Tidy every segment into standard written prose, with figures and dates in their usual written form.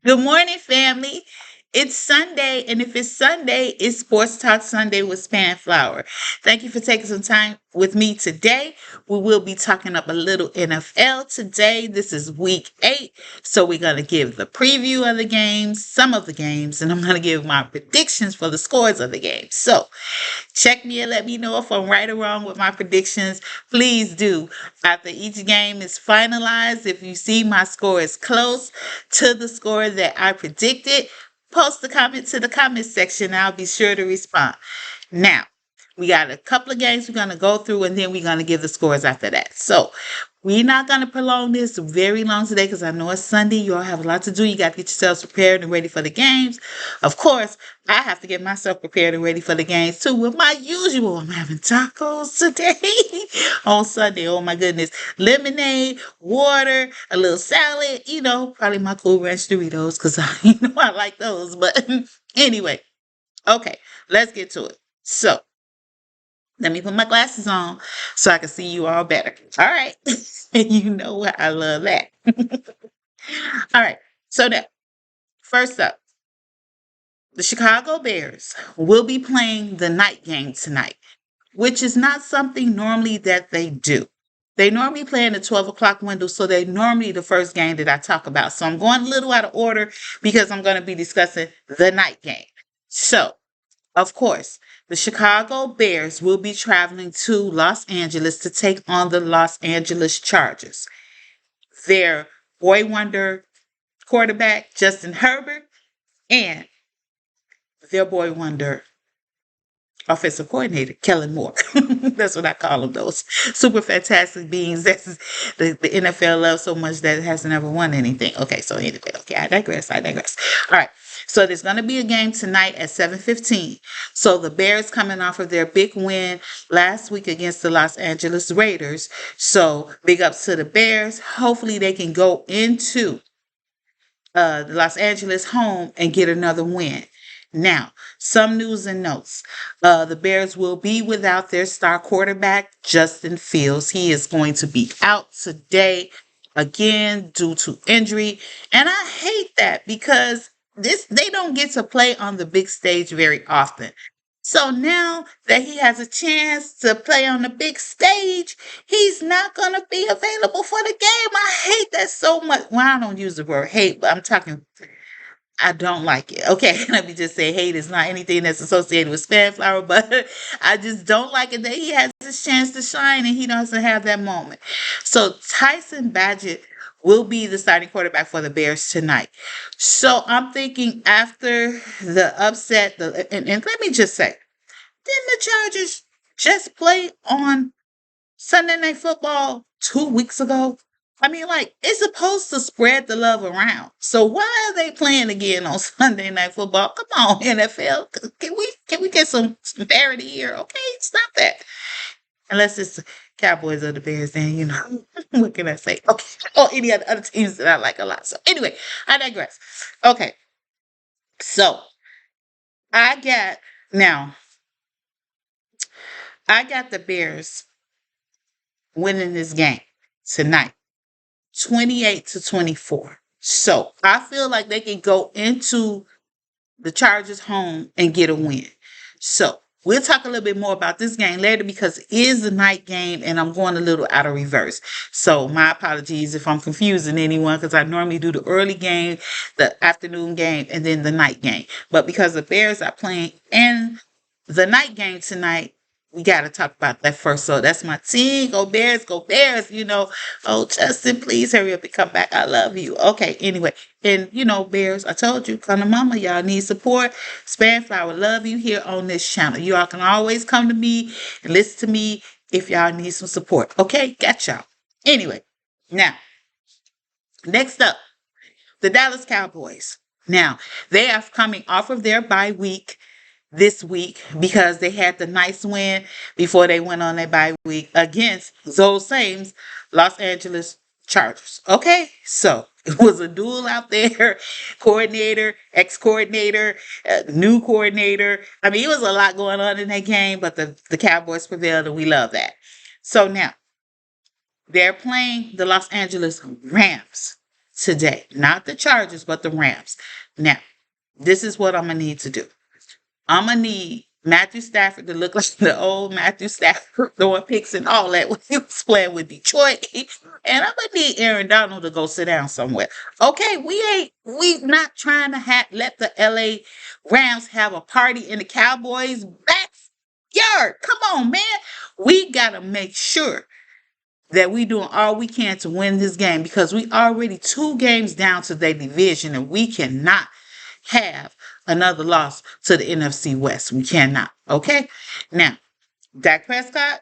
Good morning, family. It's Sunday, and if it's Sunday, it's Sports Talk Sunday with SpannFlower. Thank you for taking some time with me today. We will be talking up a little NFL today. This is week 8, so we're going to give the preview of the games, some of the games, and I'm going to give my predictions for the scores of the games. So, check me and let me know if I'm right or wrong with my predictions. Please do. After each game is finalized, if you see my score is close to the score that I predicted, post a comment to the comment section. I'll be sure to respond. Now, we got a couple of games we're going to go through, and then we're going to give the scores after that. So, we're not going to prolong this very long today because I know it's Sunday. You all have a lot to do. You got to get yourselves prepared and ready for the games. Of course, I have to get myself prepared and ready for the games too. With my usual, I'm having tacos today on Sunday. Oh my goodness. Lemonade, water, a little salad, probably my Cool Ranch Doritos because I like those. But anyway, okay, let's get to it. So, let me put my glasses on so I can see you all better. All right. You know what? I love that. All right. So now, first up, the Chicago Bears will be playing the night game tonight, which is not something normally that they do. They normally play in the 12 o'clock window, so they normally the first game that I talk about. So I'm going a little out of order because I'm going to be discussing the night game. So, of course, the Chicago Bears will be traveling to Los Angeles to take on the Los Angeles Chargers. Their boy wonder quarterback, Justin Herbert, and their boy wonder offensive coordinator, Kellen Moore. That's what I call them, those super fantastic beings. That's the NFL loves so much that it has never won anything. Okay, so anyway, okay, I digress. All right. So there's going to be a game tonight at 7:15. So the Bears coming off of their big win last week against the Los Angeles Raiders. So big ups to the Bears. Hopefully they can go into the Los Angeles home and get another win. Now, some news and notes. The Bears will be without their star quarterback, Justin Fields. He is going to be out today again due to injury. And I hate that because they don't get to play on the big stage very often. So now that he has a chance to play on the big stage, he's not going to be available for the game. I hate that so much. Well, I don't use the word hate, but I'm talking I don't like it. Okay, let me just say hate is not anything that's associated with SpannFlower, but I just don't like it that he has his chance to shine and he doesn't have that moment. So Tyson Badgett will be the starting quarterback for the Bears tonight. So I'm thinking after the upset, and let me just say, didn't the Chargers just play on Sunday Night Football 2 weeks ago? I mean, like, it's supposed to spread the love around. So why are they playing again on Sunday Night Football? Come on, NFL. Can we get some parity here? Okay, stop that. Unless it's the Cowboys or the Bears, then what can I say? Okay. Or any other teams that I like a lot. So anyway, I digress. Okay. So I got now I got the Bears winning this game tonight. 28-24. So I feel like they can go into the Chargers home and get a win. So we'll talk a little bit more about this game later because it is the night game and I'm going a little out of reverse. So my apologies if I'm confusing anyone because I normally do the early game, the afternoon game, and then the night game. But because the Bears are playing in the night game tonight, we got to talk about that first. So that's my team. Go Bears, go Bears. Oh, Justin, please hurry up and come back. I love you. Okay, anyway. And, Bears, I told you, come to mama. Y'all need support. SpannFlower love you here on this channel. You all can always come to me and listen to me if y'all need some support. Okay, got y'all. Anyway, now, next up, the Dallas Cowboys. Now, they are coming off of their bye week this week because they had the nice win before they went on their bye week against those same Los Angeles Chargers. Okay, so it was a duel out there, coordinator, ex-coordinator, new coordinator. I mean, it was a lot going on in that game, but the Cowboys prevailed and we love that. So now, they're playing the Los Angeles Rams today. Not the Chargers, but the Rams. Now, this is what I'm going to need to do. I'm going to need Matthew Stafford to look like the old Matthew Stafford throwing picks and all that when he was playing with Detroit. And I'm going to need Aaron Donald to go sit down somewhere. Okay, we not trying to let the LA Rams have a party in the Cowboys' backyard. Come on, man. We got to make sure that we doing all we can to win this game because we already 2 games down to their division and we cannot have another loss to the NFC West. We cannot. Okay? Now, Dak Prescott,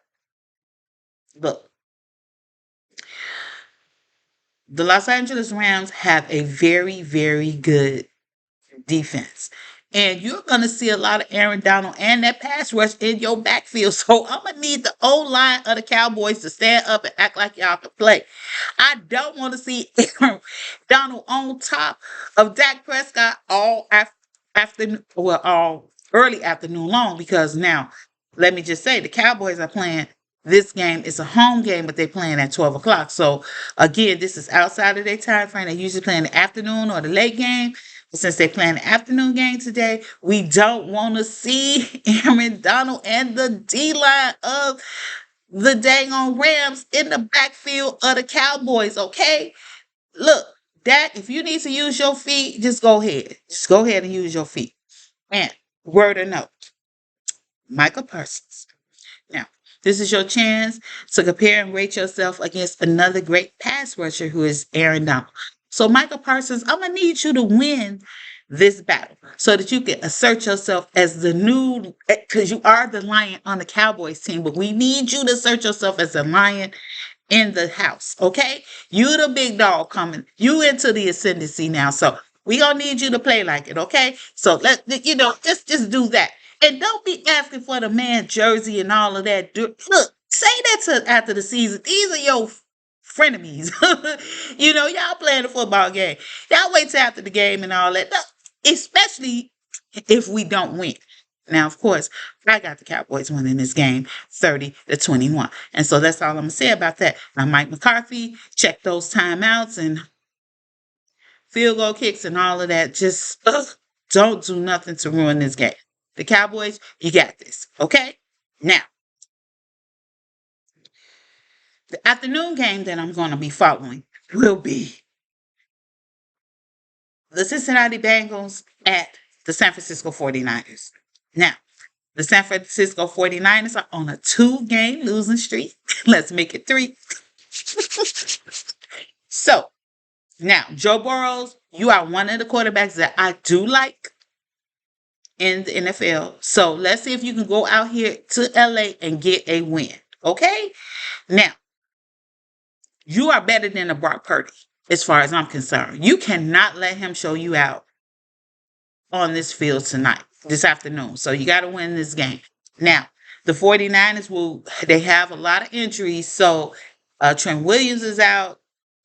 look, the Los Angeles Rams have a very, very good defense. And you're going to see a lot of Aaron Donald and that pass rush in your backfield. So I'm going to need the O-line of the Cowboys to stand up and act like y'all can play. I don't want to see Aaron Donald on top of Dak Prescott all afternoon, well, all early afternoon long, because now, let me just say, the Cowboys are playing this game. It's a home game, but they're playing at 12 o'clock. So again, this is outside of their time frame. They usually play in the afternoon or the late game. But since they're playing the afternoon game today, we don't want to see Aaron Donald and the D-line of the dang on Rams in the backfield of the Cowboys, okay? Look, Dak, if you need to use your feet, just go ahead. Just go ahead and use your feet. And word or note, Michael Parsons. Now, this is your chance to compare and rate yourself against another great pass rusher who is Aaron Donald. So, Michael Parsons, I'm going to need you to win this battle so that you can assert yourself as the new, because you are the lion on the Cowboys team, but we need you to assert yourself as a lion in the house, okay? You the big dog coming. You into the ascendancy now. So, we going to need you to play like it, okay? So, just do that. And don't be asking for the man jersey and all of that. Look, say that to after the season. These are your frenemies. Y'all playing a football game. Y'all wait till after the game and all that. No, especially if we don't win. Now, of course, I got the Cowboys winning this game 30-21. And so that's all I'm going to say about that. Now, Mike McCarthy, check those timeouts and field goal kicks and all of that. Just don't do nothing to ruin this game. The Cowboys, you got this. Okay? Now, the afternoon game that I'm going to be following will be the Cincinnati Bengals at the San Francisco 49ers. Now, the San Francisco 49ers are on a 2-game losing streak. Let's make it 3. So, now, Joe Burrows, you are one of the quarterbacks that I do like in the NFL. So, let's see if you can go out here to LA and get a win. Okay? Now, you are better than a Brock Purdy, as far as I'm concerned. You cannot let him show you out on this field tonight, this afternoon. So you got to win this game. Now, the 49ers they have a lot of injuries. So Trent Williams is out,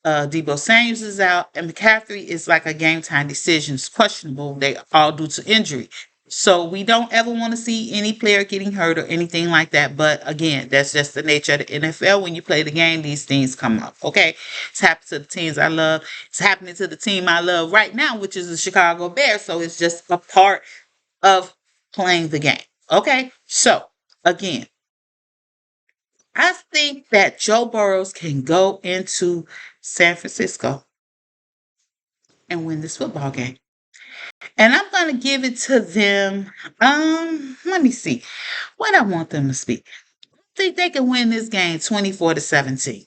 Deebo Samuels is out, and McCaffrey is like a game time decision. It's questionable. They all due to injury. So we don't ever want to see any player getting hurt or anything like that. But again, that's just the nature of the NFL. When you play the game, these things come up. Okay. It's happening to the teams I love. It's happening to the team I love right now, which is the Chicago Bears. So it's just a part of playing the game. Okay. So again, I think that Joe Burrows can go into San Francisco and win this football game. And I'm going to give it to them. Let me see what I want them to speak. I think they can win this game 24-17.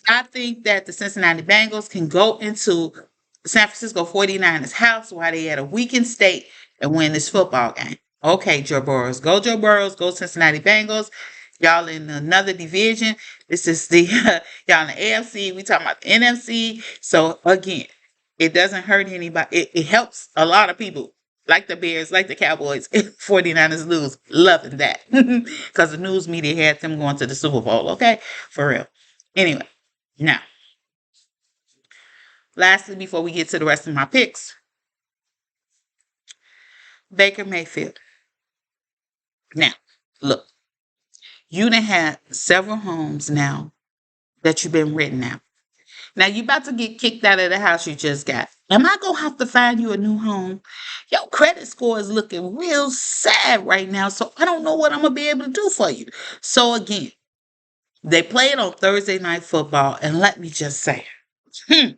I think that the Cincinnati Bengals can go into the San Francisco 49ers house while they at a weakened state and win this football game. Okay, Joe Burrows. Go Joe Burrows. Go Cincinnati Bengals. Y'all in another division. This is the y'all in the AFC. We talking about the NFC. So again, it doesn't hurt anybody. It helps a lot of people, like the Bears, like the Cowboys, 49ers lose. Loving that. Because the news media had them going to the Super Bowl, okay? For real. Anyway, now, lastly, before we get to the rest of my picks, Baker Mayfield. Now, look, you done had several homes now that you've been written out. Now you about to get kicked out of the house you just got. Am I gonna have to find you a new home? Your credit score is looking real sad right now, so I don't know what I'm gonna be able to do for you. So again, they played on Thursday night football, and let me just say, hmm,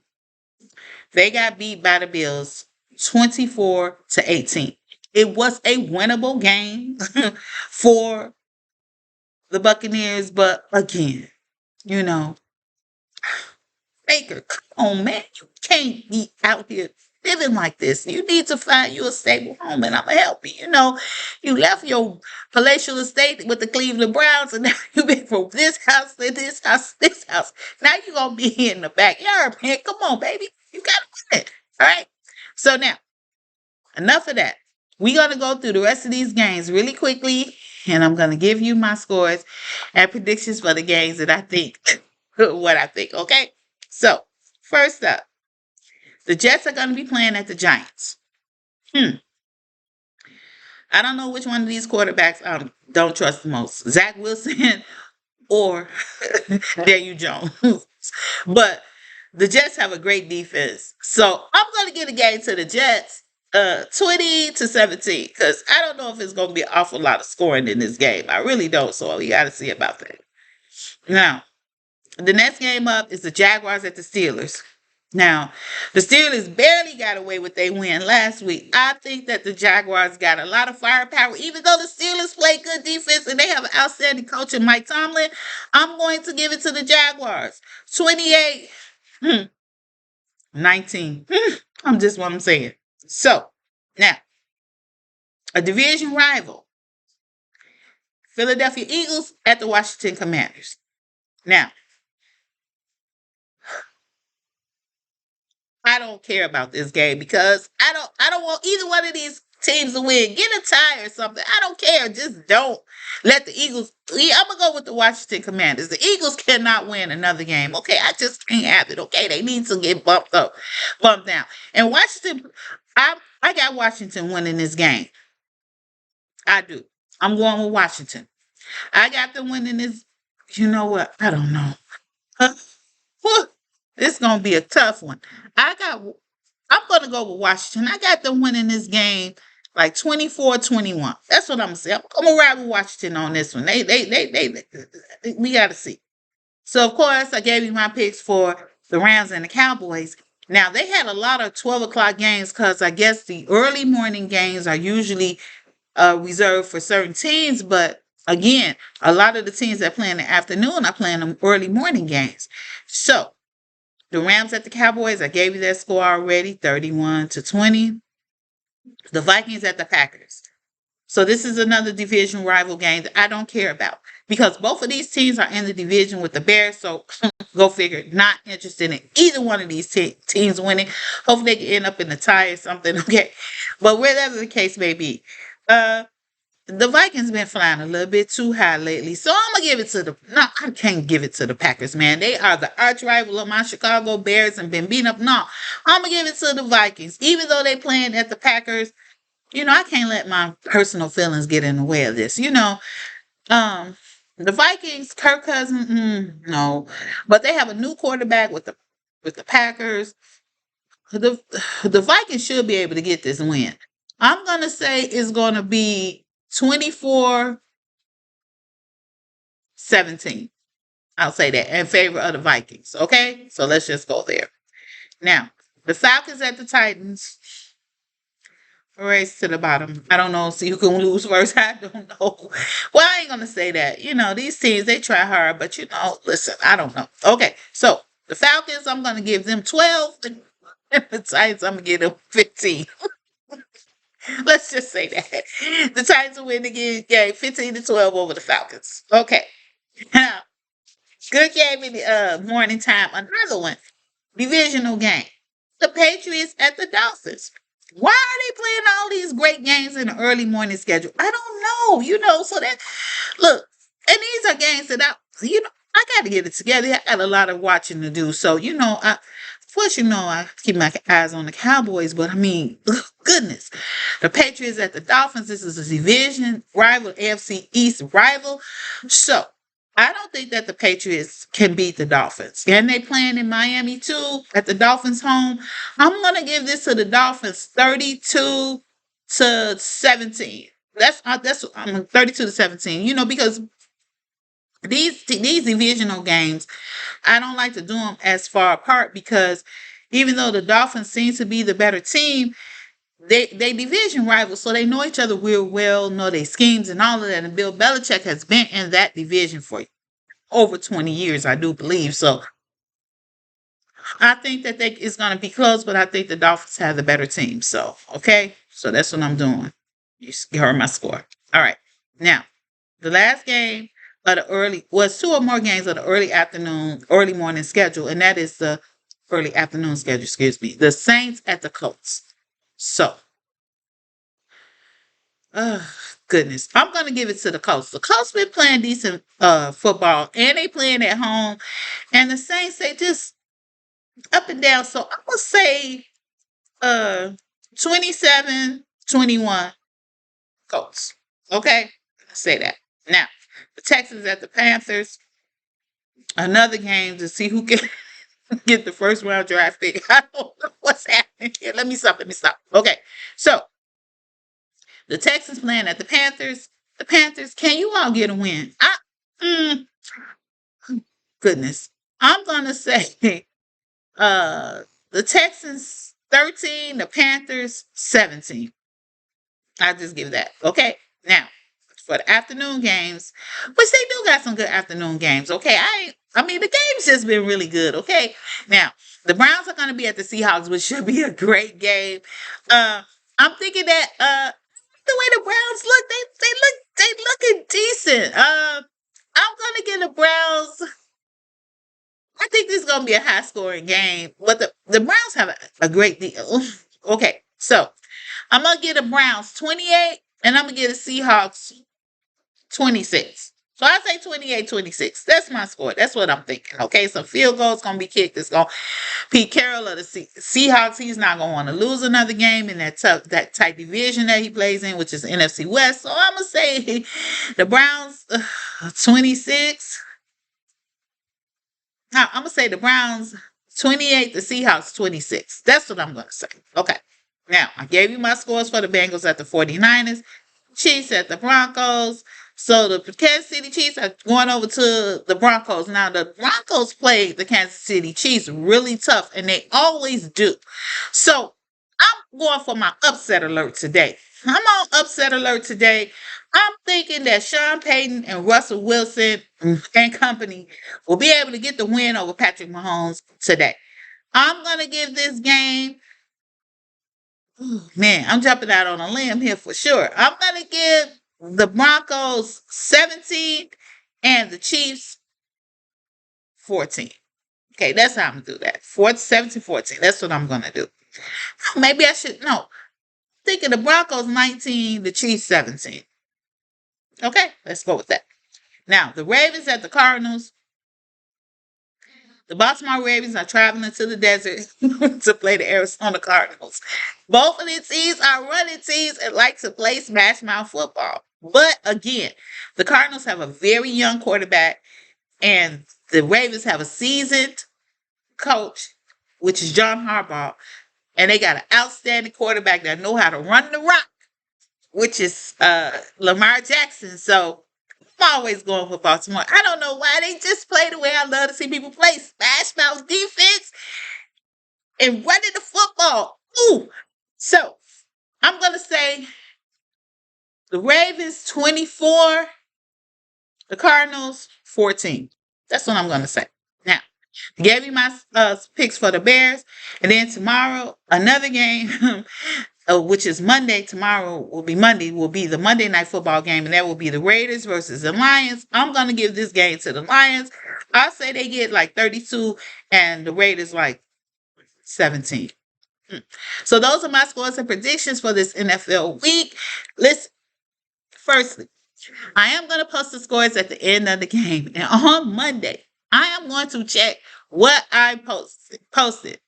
they got beat by the Bills 24-18. It was a winnable game for the Buccaneers, but again, you know, Baker, come on, man. You can't be out here living like this. You need to find you a stable home, and I'm going to help you. You know, you left your palatial estate with the Cleveland Browns, and now you've been from this house to this house, this house. Now you're going to be here in the backyard, man. Come on, baby. You got to win it. All right? So now, enough of that. We're going to go through the rest of these games really quickly, and I'm going to give you my scores and predictions for the games that I think, what I think, okay? So, first up, the Jets are going to be playing at the Giants. I don't know which one of these quarterbacks I don't trust the most, Zach Wilson or Daniel Jones. But the Jets have a great defense. So, I'm going to give the game to the Jets 20-17 because I don't know if it's going to be an awful lot of scoring in this game. I really don't, so we got to see about that. Now, the next game up is the Jaguars at the Steelers. Now, the Steelers barely got away with their win last week. I think that the Jaguars got a lot of firepower. Even though the Steelers play good defense and they have an outstanding coach in Mike Tomlin, I'm going to give it to the Jaguars. 28-19. I'm just what I'm saying. So, now, a division rival. Philadelphia Eagles at the Washington Commanders. Now, I don't care about this game because I don't want either one of these teams to win. Get a tie or something. I don't care. Just don't let the Eagles. I'm gonna go with the Washington Commanders. The Eagles cannot win another game. Okay, I just can't have it. Okay, they need to get bumped up, bumped down. And Washington, I got Washington winning this game. I do. I'm going with Washington. I got them winning this. You know what? I don't know. This is gonna be a tough one. I'm gonna go with Washington. I got them winning this game like 24-21. That's what I'm gonna say. I'm gonna ride with Washington on this one. We gotta see. So of course I gave you my picks for the Rams and the Cowboys. Now they had a lot of 12 o'clock games because I guess the early morning games are usually reserved for certain teams, but again, a lot of the teams that play in the afternoon are playing them early morning games. So the Rams at the Cowboys, I gave you that score already, 31-20. The Vikings at the Packers. So this is another division rival game that I don't care about because both of these teams are in the division with the Bears. So go figure. Not interested in either one of these teams winning. Hopefully they can end up in a tie or something. Okay, but whatever the case may be, the Vikings been flying a little bit too high lately. So I'm going to give it to I can't give it to the Packers, man. They are the arch rival of my Chicago Bears and been beaten up. No, I'm going to give it to the Vikings. Even though they playing at the Packers, I can't let my personal feelings get in the way of this. The Vikings, Kirk Cousins, no. But they have a new quarterback with the Packers. The Vikings should be able to get this win. I'm going to say it's going to be 24-17. I'll say that in favor of the Vikings. Okay? So let's just go there. Now, the Falcons at the Titans. Race to the bottom. I don't know. So you can lose first. I don't know. Well, I ain't going to say that. These teams, they try hard, but listen, I don't know. Okay. So the Falcons, I'm going to give them 12. And the Titans, I'm going to give them 15. Let's just say that. The Titans will win the game 15-12 over the Falcons. Okay. Now, good game in the morning time. Another one. Divisional game. The Patriots at the Dolphins. Why are they playing all these great games in the early morning schedule? I don't know. So that, look, and these are games that I got to get it together. I got a lot of watching to do. So, I keep my eyes on the Cowboys, but I mean, goodness. The Patriots at the Dolphins, this is a division rival, AFC East rival. So, I don't think that the Patriots can beat the Dolphins. And they playing in Miami too at the Dolphins home. I'm gonna give this to the Dolphins 32-17. That's I'm 32-17. You know, because these divisional games, I don't like to do them as far apart because even though the Dolphins seem to be the better team, they division rivals, so they know each other real well, know their schemes and all of that. And Bill Belichick has been in that division for over 20 years, I do believe. So I think that it's going to be close, but I think the Dolphins have the better team. So, okay. So that's what I'm doing. You heard my score. All right. Now, the last game of the early was two or more games of the early morning schedule, and that is the early afternoon schedule, excuse me. The Saints at the Colts. So, goodness. I'm going to give it to the Colts. The Colts been playing decent football, and they playing at home. And the Saints, they just up and down. So I'm going to say 27-21 Colts. Okay? Let's say that. Now, the Texans at the Panthers. Another game to see who can get the first round draft pick. I don't know what's happening here. Let me stop. Okay. So, the Texans playing at the Panthers. The Panthers, can you all get a win? Goodness. I'm going to say the Texans 13, the Panthers 17. I'll just give that. Okay. Now, for the afternoon games, which they do got some good afternoon games. Okay. I mean, the game's just been really good. Okay. Now, the Browns are going to be at the Seahawks, which should be a great game. I'm thinking that the way the Browns look, they looking decent. I'm gonna give the Browns. I think this is gonna be a high scoring game, but the Browns have a great deal. Okay, so I'm gonna give the Browns 28, and I'm gonna give the Seahawks 26. So I say 28-26. That's my score. That's what I'm thinking. Okay, so field goal's gonna be kicked. It's gonna Pete Carroll of the Seahawks. He's not gonna want to lose another game in that tight division that he plays in, which is NFC West. So I'm gonna say the Browns 26. Now I'm gonna say the Browns 28. The Seahawks 26. That's what I'm gonna say. Okay. Now I gave you my scores for the Bengals at the 49ers, Chiefs at the Broncos. So the Kansas City Chiefs are going over to the Broncos. Now, the Broncos played the Kansas City Chiefs really tough, and they always do. So I'm going for my upset alert today. I'm on upset alert today. I'm thinking that Sean Payton and Russell Wilson and company will be able to get the win over Patrick Mahomes today. I'm going to give this game. Man, I'm jumping out on a limb here for sure. I'm going to give the Broncos 17 and the Chiefs 14. Okay, that's how I'm going to do that. 17-14. That's what I'm going to do. Maybe I should, no. Thinking the Broncos 19, the Chiefs 17. Okay, let's go with that. Now, the Ravens at the Cardinals. The Baltimore Ravens are traveling to the desert to play the Arizona Cardinals. Both of these teams are running teams and like to play smash mouth football. But again, the Cardinals have a very young quarterback, and the Ravens have a seasoned coach, which is John Harbaugh, and they got an outstanding quarterback that know how to run the rock, which is Lamar Jackson. So I'm always going for Baltimore. I don't know why they just play the way I love to see people play. Smash mouth defense and running the football. Ooh. So I'm going to say the Ravens 24, the Cardinals 14. That's what I'm going to say. Now, I gave you my picks for the Bears. And then tomorrow, another game, which is Monday. Tomorrow will be the Monday Night Football game. And that will be the Raiders versus the Lions. I'm going to give this game to the Lions. I'll say they get like 32 and the Raiders like 17. So those are my scores and predictions for this NFL week. Listen, firstly, I am going to post the scores at the end of the game. And on Monday, I am going to check what I posted.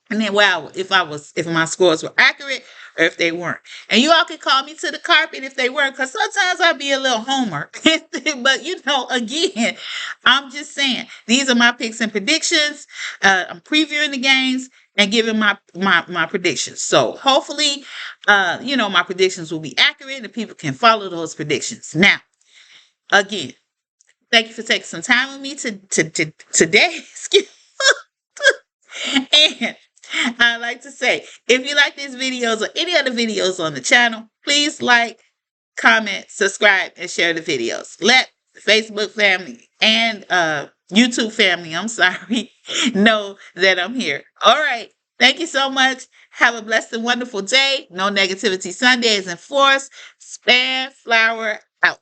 And then, if my scores were accurate or if they weren't. And you all can call me to the carpet if they weren't, because sometimes I'll be a little homer. But again, I'm just saying these are my picks and predictions. I'm previewing the games and giving my predictions. So hopefully, my predictions will be accurate and people can follow those predictions. Now, again, thank you for taking some time with me today. Excuse And I'd like to say, if you like these videos or any other videos on the channel, please like, comment, subscribe, and share the videos. Let the Facebook family and YouTube family, I'm sorry, know that I'm here. All right. Thank you so much. Have a blessed and wonderful day. No negativity Sunday is enforced. SpannFlower out.